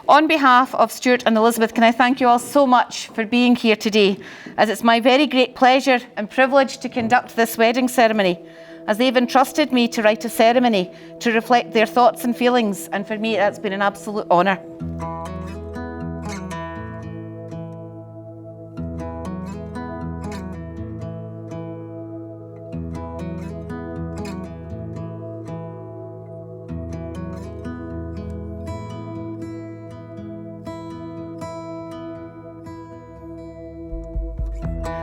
On behalf of Stuart and Elizabeth, can I thank you all so much for being here today, as it's my very great pleasure and privilege to conduct this wedding ceremony, as they've entrusted me to write a ceremony to reflect their thoughts and feelings, and for me that's been an absolute honour.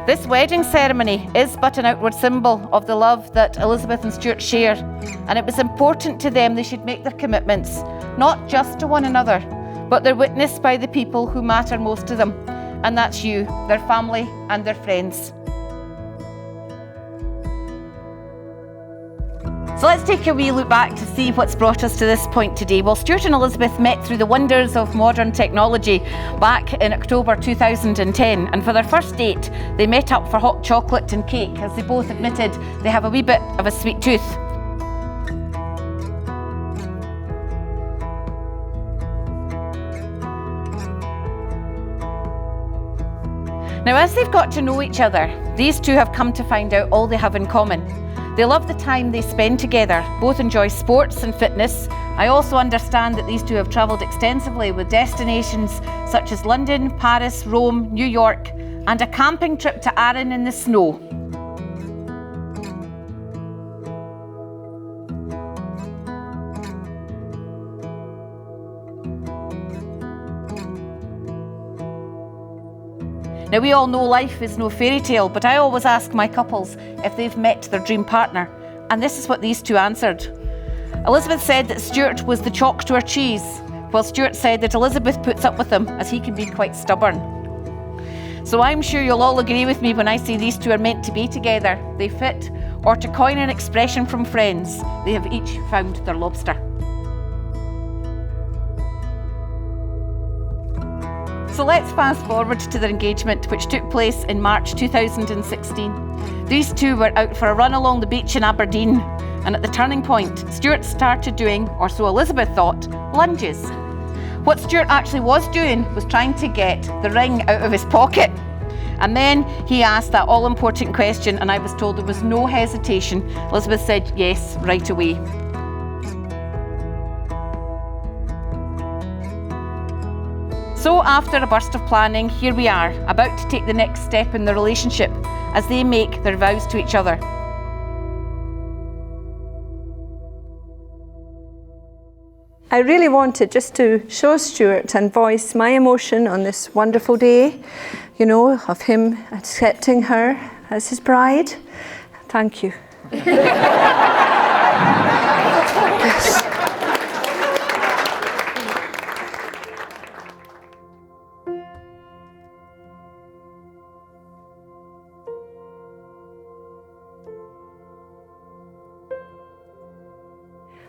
This wedding ceremony is but an outward symbol of the love that Elizabeth and Stuart share, and it was important to them they should make their commitments, not just to one another, but they're witnessed by the people who matter most to them, and that's you, their family and their friends. So let's take a wee look back to see what's brought us to this point today. Well, Stuart and Elizabeth met through the wonders of modern technology back in October 2010, and for their first date, they met up for hot chocolate and cake, as they both admitted they have a wee bit of a sweet tooth. Now, as they've got to know each other, these two have come to find out all they have in common. They love the time they spend together, both enjoy sports and fitness. I also understand that these two have travelled extensively with destinations such as London, Paris, Rome, New York, and a camping trip to Arran in the snow. Now, we all know life is no fairy tale, but I always ask my couples if they've met their dream partner, and this is what these two answered. Elizabeth said that Stuart was the chalk to her cheese, while Stuart said that Elizabeth puts up with him as he can be quite stubborn. So I'm sure you'll all agree with me when I say these two are meant to be together. They fit, or to coin an expression from Friends, they have each found their lobster. So let's fast forward to their engagement, which took place in March 2016. These two were out for a run along the beach in Aberdeen, and at the turning point, Stuart started doing, or so Elizabeth thought, lunges. What Stuart actually was doing was trying to get the ring out of his pocket. And then he asked that all-important question, and I was told there was no hesitation. Elizabeth said yes right away. So after a burst of planning, here we are, about to take the next step in their relationship as they make their vows to each other. I really wanted just to show Stuart and voice my emotion on this wonderful day, you know, of him accepting her as his bride. Thank you. Yes.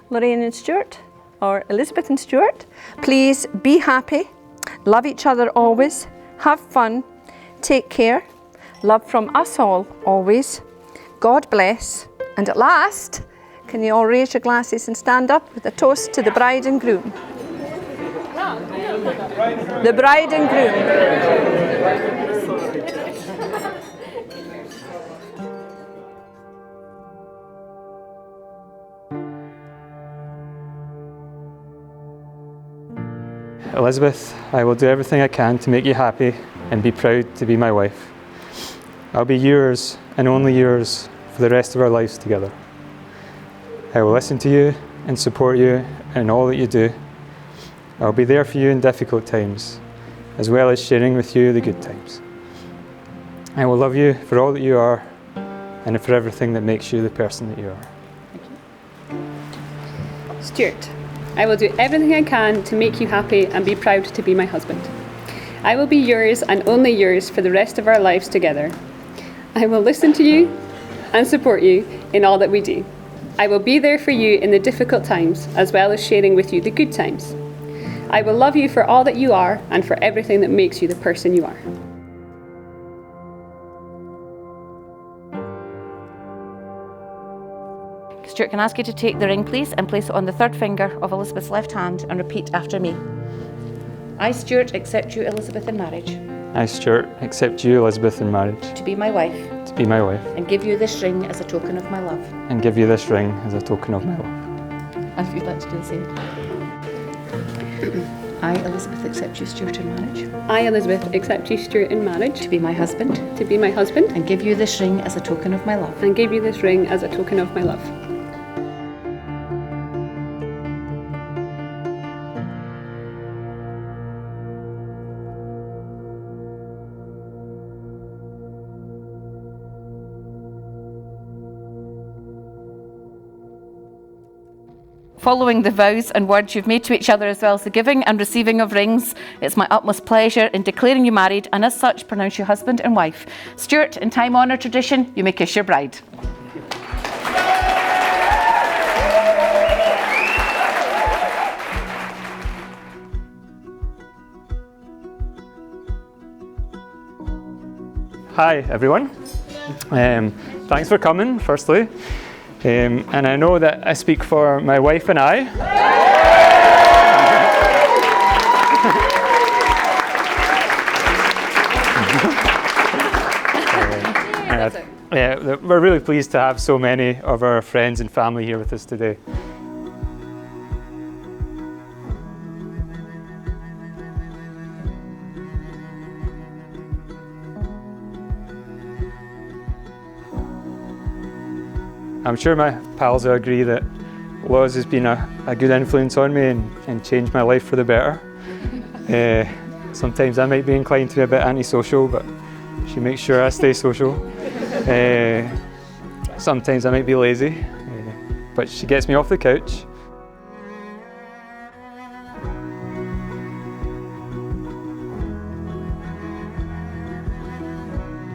Lorraine and Stuart, or Elizabeth and Stuart, please be happy, love each other always, have fun, take care, love from us all always, God bless, and at last, can you all raise your glasses and stand up with a toast to the bride and groom? The bride and groom. Elizabeth, I will do everything I can to make you happy and be proud to be my wife. I'll be yours and only yours for the rest of our lives together. I will listen to you and support you in all that you do. I'll be there for you in difficult times, as well as sharing with you the good times. I will love you for all that you are and for everything that makes you the person that you are. Stuart, I will do everything I can to make you happy and be proud to be my husband. I will be yours and only yours for the rest of our lives together. I will listen to you and support you in all that we do. I will be there for you in the difficult times, as well as sharing with you the good times. I will love you for all that you are and for everything that makes you the person you are. Stuart, can I ask you to take the ring, please, and place it on the third finger of Elizabeth's left hand and repeat after me. I, Stuart, accept you, Elizabeth, in marriage. I, Stuart, accept you, Elizabeth, in marriage, To be my wife. to be my wife, And give you this ring as a token of my love. and give you this ring as a token of my love. And if you'd like to do the same. I, Elizabeth, accept you, Stuart, in marriage. I, Elizabeth, accept you, Stuart, in marriage, To be my husband. to be my husband, And give you this ring as a token of my love. and give you this ring as a token of my love. Following the vows and words you've made to each other, as well as the giving and receiving of rings, it's my utmost pleasure in declaring you married, and as such pronounce you husband and wife. Stuart, in time-honoured tradition, you may kiss your bride. Hi, everyone. Thanks for coming, firstly. And I know that I speak for my wife and I. We're really pleased to have so many of our friends and family here with us today. I'm sure my pals will agree that Loz has been a good influence on me and changed my life for the better. Sometimes I might be inclined to be a bit antisocial, but she makes sure I stay social. Sometimes I might be lazy, but she gets me off the couch.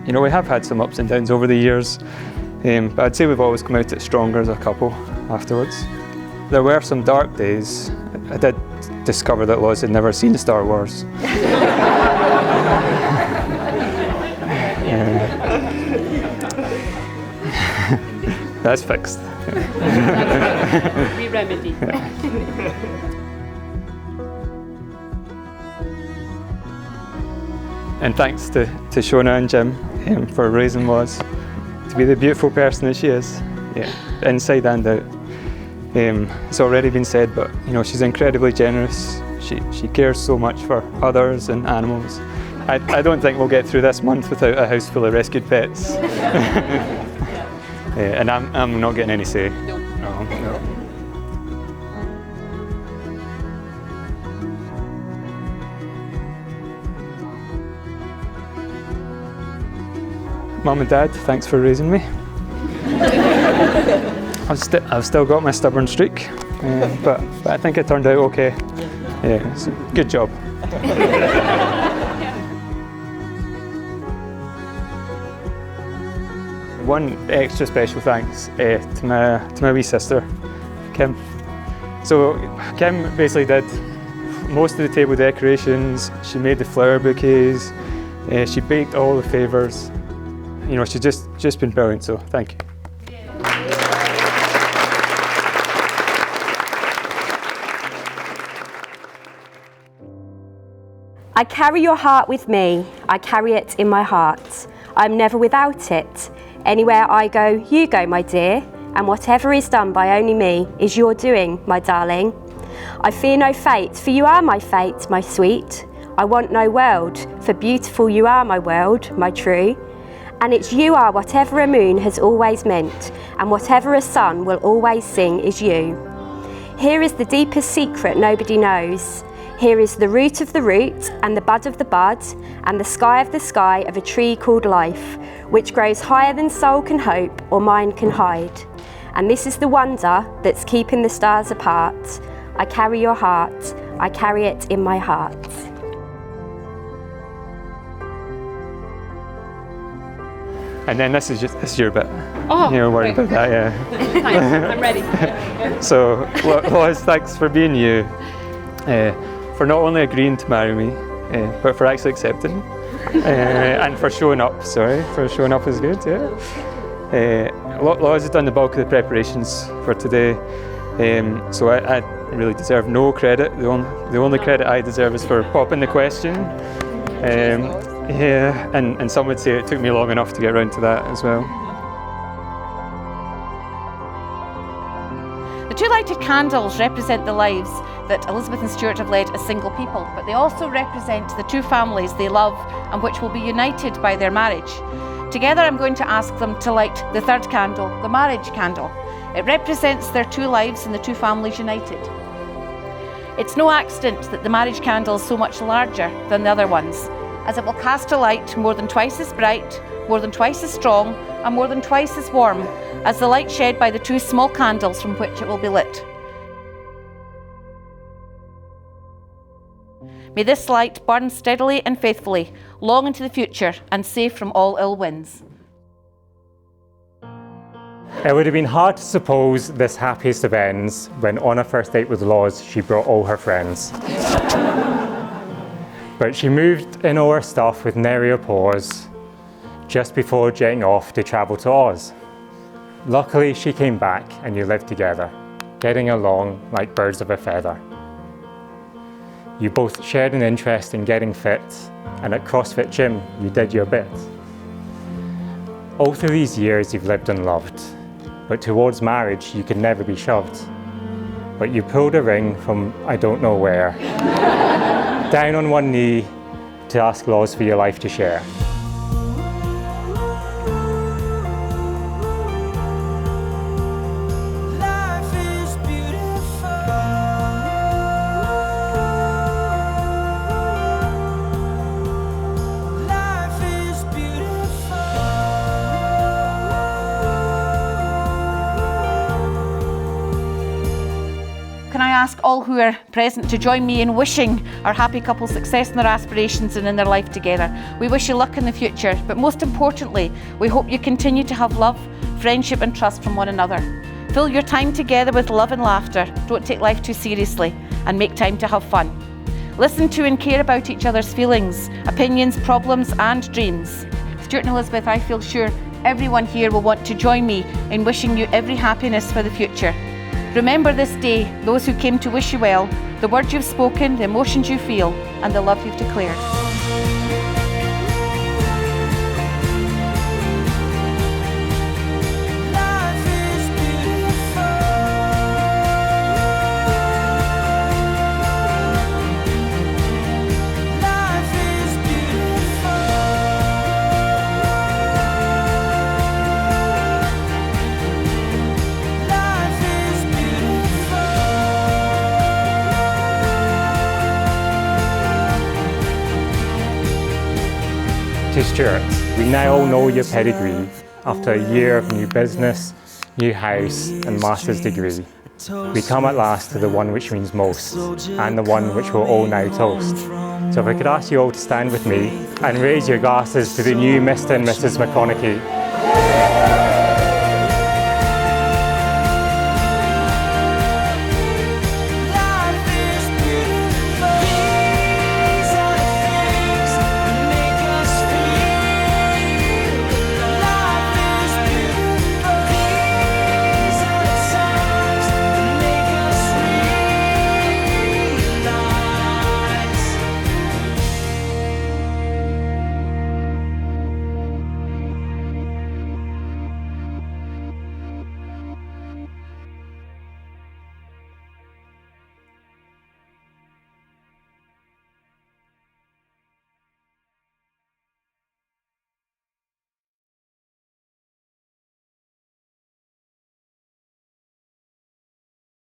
You know, we have had some ups and downs over the years. But I'd say we've always come out it stronger as a couple afterwards. There were some dark days. I did discover that Loz had never seen Star Wars. That's fixed. We remedy. And thanks to Shona and Jim for raising Loz to be the beautiful person that she is, inside and out. It's already been said, but you know, she's incredibly generous. She cares so much for others and animals. I don't think we'll get through this month without a house full of rescued pets. And I'm not getting any say. No. Mum and Dad, thanks for raising me. I've still got my stubborn streak, but I think it turned out okay. Yeah, so good job. One extra special thanks to my wee sister, Kim. So Kim basically did most of the table decorations. She made the flower bouquets. She baked all the favours. You know, she's just been brilliant, so thank you. I carry your heart with me, I carry it in my heart. I'm never without it. Anywhere I go, you go, my dear, and whatever is done by only me is your doing, my darling. I fear no fate, for you are my fate, my sweet. I want no world, for beautiful you are my world, my true. And it's you are whatever a moon has always meant, and whatever a sun will always sing is you. Here is the deepest secret nobody knows. Here is the root of the root, and the bud of the bud, and the sky of a tree called life, which grows higher than soul can hope or mind can hide. And this is the wonder that's keeping the stars apart. I carry your heart, I carry it in my heart. And then this is your bit. Oh, You're worried right. about that, yeah. Thanks, I'm ready. So, Loz, thanks for being you, for not only agreeing to marry me, but for actually accepting, and for showing up. Sorry, for showing up is good. Yeah. Loz has done the bulk of the preparations for today, so I really deserve no credit. The only credit I deserve is for popping the question. Yeah, and some would say it took me long enough to get around to that as well. The two lighted candles represent the lives that Elizabeth and Stuart have led as single people, but they also represent the two families they love and which will be united by their marriage. Together I'm going to ask them to light the third candle, the marriage candle. It represents their two lives and the two families united. It's no accident that the marriage candle is so much larger than the other ones, as it will cast a light more than twice as bright, more than twice as strong, and more than twice as warm as the light shed by the two small candles from which it will be lit. May this light burn steadily and faithfully, long into the future, and safe from all ill winds. It would have been hard to suppose this happiest of ends when on her first date with Loz she brought all her friends. But she moved in all her stuff with nary a pause just before jetting off to travel to Oz. Luckily she came back and you lived together, getting along like birds of a feather. You both shared an interest in getting fit, and at CrossFit Gym you did your bit. All through these years you've lived and loved, but towards marriage you could never be shoved. But you pulled a ring from I don't know where, down on one knee to ask Loz for your life to share. Can I ask all who are present to join me in wishing our happy couple success in their aspirations and in their life together. We wish you luck in the future, but most importantly, we hope you continue to have love, friendship and trust from one another. Fill your time together with love and laughter, don't take life too seriously, and make time to have fun. Listen to and care about each other's feelings, opinions, problems and dreams. Stuart and Elizabeth, I feel sure everyone here will want to join me in wishing you every happiness for the future. Remember this day, those who came to wish you well, the words you've spoken, the emotions you feel, and the love you've declared. To Stuart, we now all know your pedigree after a year of new business, new house and master's degree. We come at last to the one which means most and the one which we'll all now toast. So if I could ask you all to stand with me and raise your glasses to the new Mr. and Mrs. McConaughey.